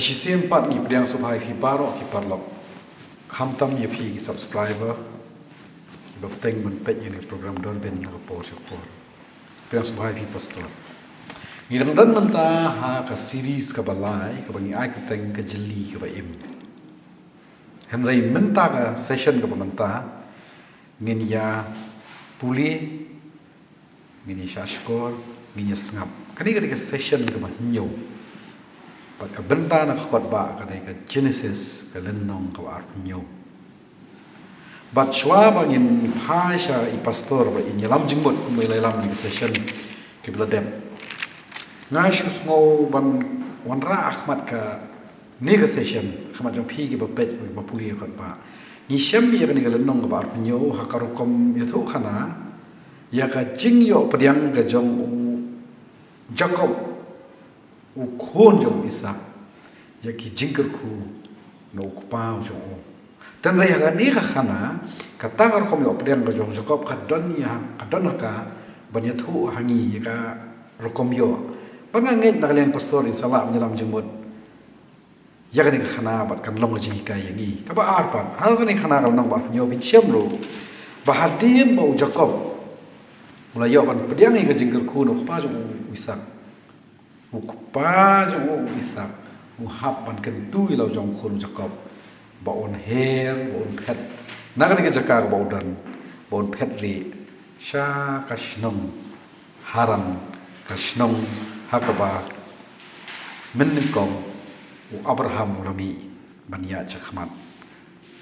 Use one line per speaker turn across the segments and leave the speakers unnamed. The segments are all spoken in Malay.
Kasih pat ni pedang supaya hibaro hiparlok. Hamtam ye phi subscriber. Bapteng men page ini program don ben ngapor syukur. Pedang supaya hi pastor. Ngidang dan mentah ha ka series ka balai ka bangi ai teng ka jeli ka ba im. Henry mentah ka session ka mentah ngin ya puli ngin ya syukur ngin ya sengap. Kani ka session ka nyo. Pat ka benta na ka ba ka Genesis ka lenong ka arnyo. Bat shwa bangin phasha I pastor ba in yalam jingbot kumai lam ni session ki bladem. Ngashus ngo wan ra Ahmad ka ni ka session Ahmad jong phi ki ba pet ba puli ka ba. Ni shem ya ka ni ka lenong ka arnyo ha karukom yathu khana ya ka jingyo padiang ka jong Jacob ukon jong Isa ya ki jingker ku no kupau jong dan raya ka ni ka khana katangar ko mi opdiang ka jong Jacob ka don ka banyathu hangi ya ka rokom yo panganget na kalian pastor in sala menyelam jengmut ya ka ni ka khana bat kan long ji ka yangi ka ba arpan hal ka ni khana kal nang ba nyo bin syamro bahadin mau Jacob mulai yo kan pediang ni ka jingker ku no kupau jong Isa Ukpa jong Isa uhap pan kentu ilau jong khun Jacob baon her baon pet nakan ke jakar baudan baon pet ri sha kashnong haram kashnong hakaba mennikong u Abraham ulami bania jakmat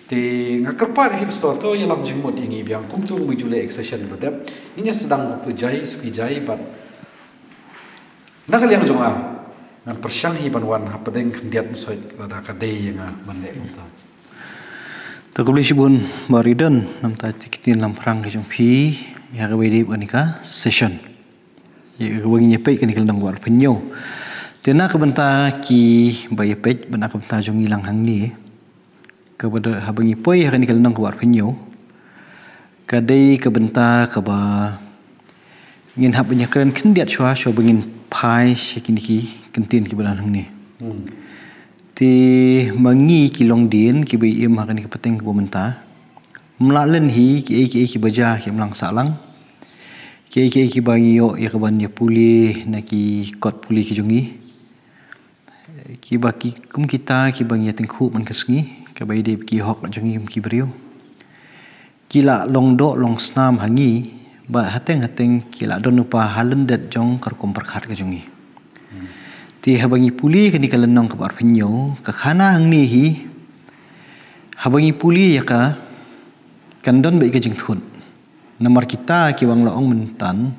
te ngakerpa hi pastor to yalam jingmot ingi biang kumtu mujule accession badap ninya sedang waktu jai suki jai bat nakaliang jonga ngan persyang hi banwan hapadeng kendiat soit lada kadei nga manle unta
takubli sibun baridan nam ta tikitin lam perang ke jong phi ya ka wedi banika session ya ka wangi nyepei kan ikal war penyo tena ka benta ki baye pej bena ka benta jong ilang hang ni ka bada habangi poi kan ikal nang war penyo kadei ka benta ka ba ngin hab nya kan kendiat shwa sho bengin pai sekiniki kentin ki balan hang ni ti mangi ki long din ki bai im hakan ki pateng ki bomenta mlalen hi ki baja ki mlang salang ki bangi yo ya kaban ya puli na ki kot puli ki jungi ki baki kum kita ki bangi ya tengku man kasngi ka bai de ki hok jungi ki brio ki la long do long snam hangi ba hateng kila don upa halendet jong karkom perkhat ka jungi ti habangi puli kani kalenong ka parpinyo ka khana hang ni hi habangi puli ya ka kandon ba ka jingthun namar kita ki wang laong mentan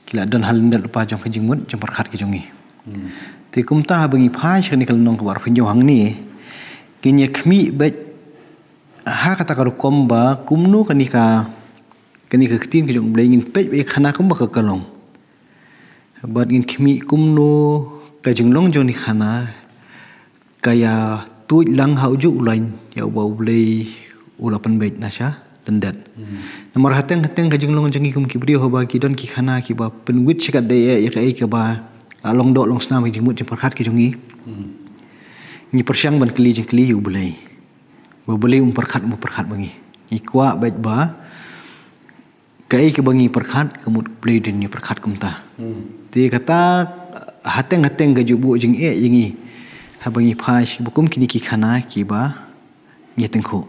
kila don halendet upa jong ka jingmut jong perkhat ka jungi ti kumta habangi phai kani kalenong ka parpinyo hang ni kinya khmi ba ha kata karukom ba kumnu kani ka ketin ke jong blengin pej be khana kum baka kalong bat ngin khmi kumno ka jinglong jong ni khana kaya tu lang hauju ulain ya bau blei ulapan bait nasha dendat nomor hateng ka jinglong jong kum kibrio ho ba ki don ki khana ki ba penwit sikat de ya ka ba along do long snam ki jimut perkhat ki jongi ni persyang ban kli jing kli yu blei ba blei perkhat bangi ni kwa bait ba kai ke bangi perkhat kemut play din ni perkhat kumta ti kata hateng ga jubu jing jingi ha bangi phai bukum kini ki khana ki ba nyetengkho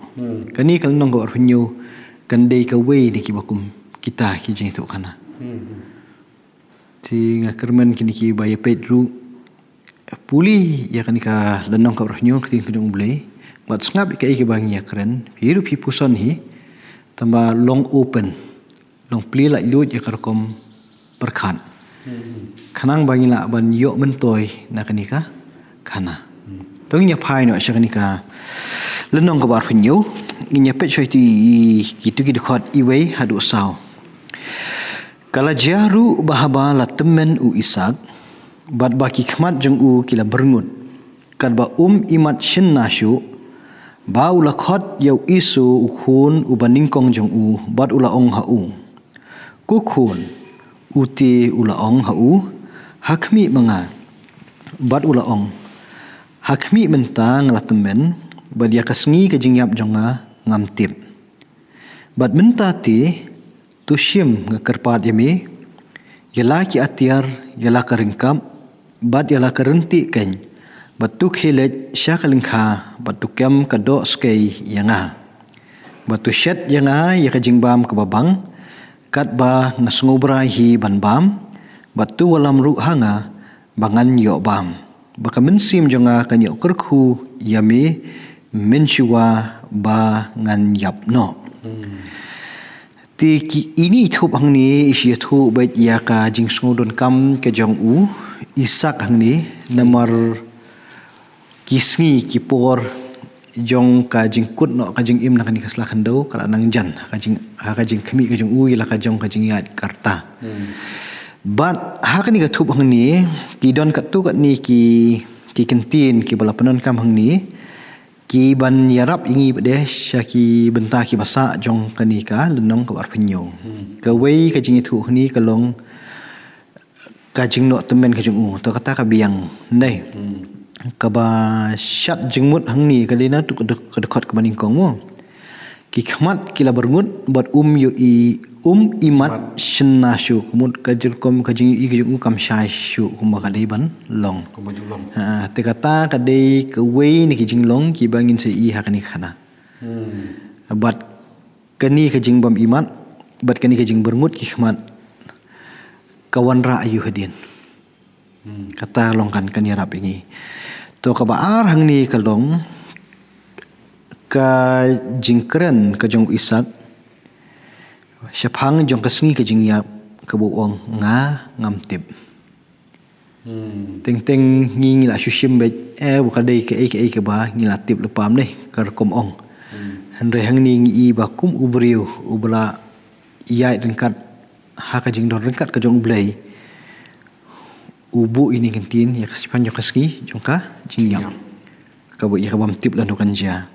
kani kal nong go arpinyo kandei ka wei ni ki bakum kita ki jing tu khana ti ngakerman kini ki ba ye pedru puli ya kani ka lenong ka arpinyo kini kujung blei bat ngap kai ke bangi yakren hiru pi puson hi tamba long open long pli la lut ya karkom perkhat khanang bangila ban yo mentoy na kanika khana tong nya phai no shakanika lenong ka bar phinyo nya pe choi ti kitu ki khot iwei hadu saw kala jaru bahaba la temen u Isak bat baki khmat jeng u kila berngut kad ba imat shin nashu ba ula khot yau isu ukhun ubaningkong jeng u bat ula ong ha u kukhun uti ula ong ha u hakmi manga bat ula ong hakmi menta ngalatemen badia kasngi kajingyap jonga ngamtip. Bat menta ti tushim ngakerpat yami yala ki atiar yala karingkap bat yala karenti ken batuk hilet syakalingkha batukyam kadok skei yanga. Batu syat yanga ya kajingbam kebabang kat ba ngasngobra hi banbam batu walam ru hanga bangan yok bam. Baka mensim jonga kan yok kerku yami mensyua ba ngan yap no. Ti ini thup hang ni isi thu bait ya ka jing sngodon kam ke jong u isak hang ni namar kisngi kipor jong ka jing kut no ka jing im na kan kasla khandau kala nang jan ka jing khami ka jong u ila ka jong ka jing yat karta. But hak ni ka thup hang ni ki don ka tu ka ni ki kentin ki bala penon kam hang ni ki ban yarap ingi bade syaki benta ki basa jong kanika lenong ka barpenyo ka wei ka jing thu ni ka long ka jing no temen ka jong u to kata ka biang nei ka ba syat jingmut hang ni ka lena tu ka dekat ka baning kong mo ki khmat ki la berngut bot yo i imat shenna shu kumut ka jirkom ka jing i ka jong u kam shai shu kum ka dei ban long ha te kata ka dei ka wei ni ki jing long ki bangin se i ha kani khana bat kani ka jing bam imat bat kani ka jing berngut ki khmat kawan ra ayu hadin kata long kan kani rap ini to ka baar hang ni ka long ka jingkren ka jong isak syapang jong kasngi ka jingyap ka buong nga ngamtip teng ngi la shushim be bukadai ka ka ba ngila tip lepam deh kar kom ong hanre hang ni ngi ba kum ubriu ubla yai rengkat ha ka jing don rengkat ka jong blai ubu ini kentin ya kasipan jong kasngi jong ka jingyap ka bu ya ka bam tip lan kan ja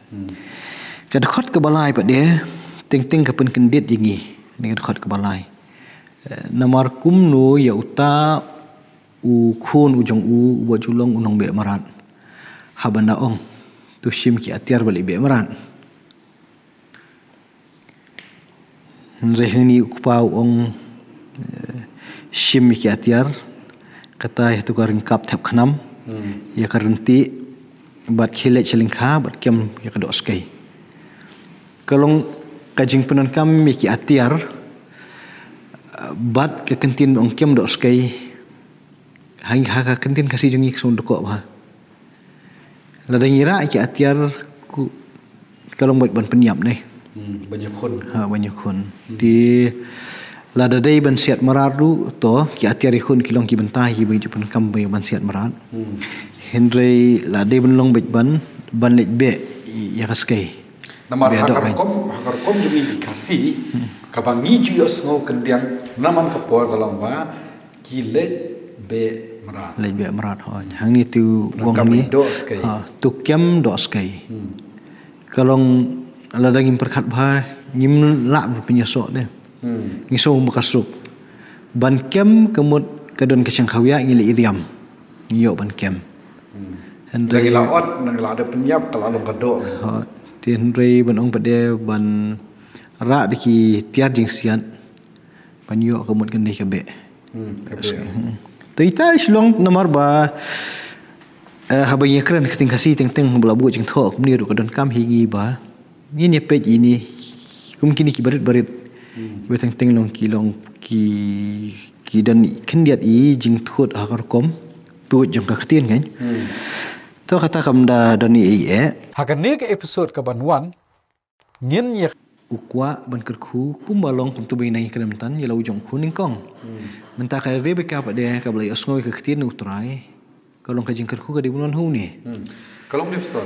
ka dekat ke balai pa dia ting ka pen kendit yingi ni dekat ke balai namar kumno ya uta u khun ujong u wa julong unong be marat habanda ong tu shim ki atiar bali be marat rehni ukpau ong shim ki atiar kata itu garing kap thap khanam ya karenti bat khile chelingkha bat kem ya kadok skai kalong kajing penon kam ki atiar bat ke kentin ong kem dok skai hang ha kentin kasih jungi sung dok ba lada ngira ki atiar ku kalong bat ban penyap ni banyak khun di lada dei ban siat mararu to ki atiar khun kilong ki bentai ki baju pen kam ban siat marat Henry lade ban long ban lek be ya kaskai
namar hakar kom jungi dikasih kabangi juyos ngo kendiang naman kapor kalong ba ki lek be marat hang ni tu wong ni tu kem do skai kalong lada ngim perkat ba ngim la penyesok de ngiso makasuk ban kem kemut kadon kesang khawya ngili iriam yo ban kem lagi laot nang la ada penyap kalau long kadok
tin rei ban ong pade ban ra diki tiar jing sian ban yo kemut kan dei kabe Tita islong namar ba habang yakran kating kasi teng bula bu jing tho kumni ru kadon kam hingi ba ni ne pej ini kumkini ki barit we teng long ki dan kendiat i jing thot hakar kom tu jong ka ktin kan to kata kam da dani
hakan ne ke episode ka banwan ngin yak
ukwa ban kerku kumbalong kum tu binai kadam tan yalau jong kuning kong menta ka rebeka pa de ka blai osngoi ka ktin utrai kalong ka jing kerku ka di bulan hu ni
kalong ni pastor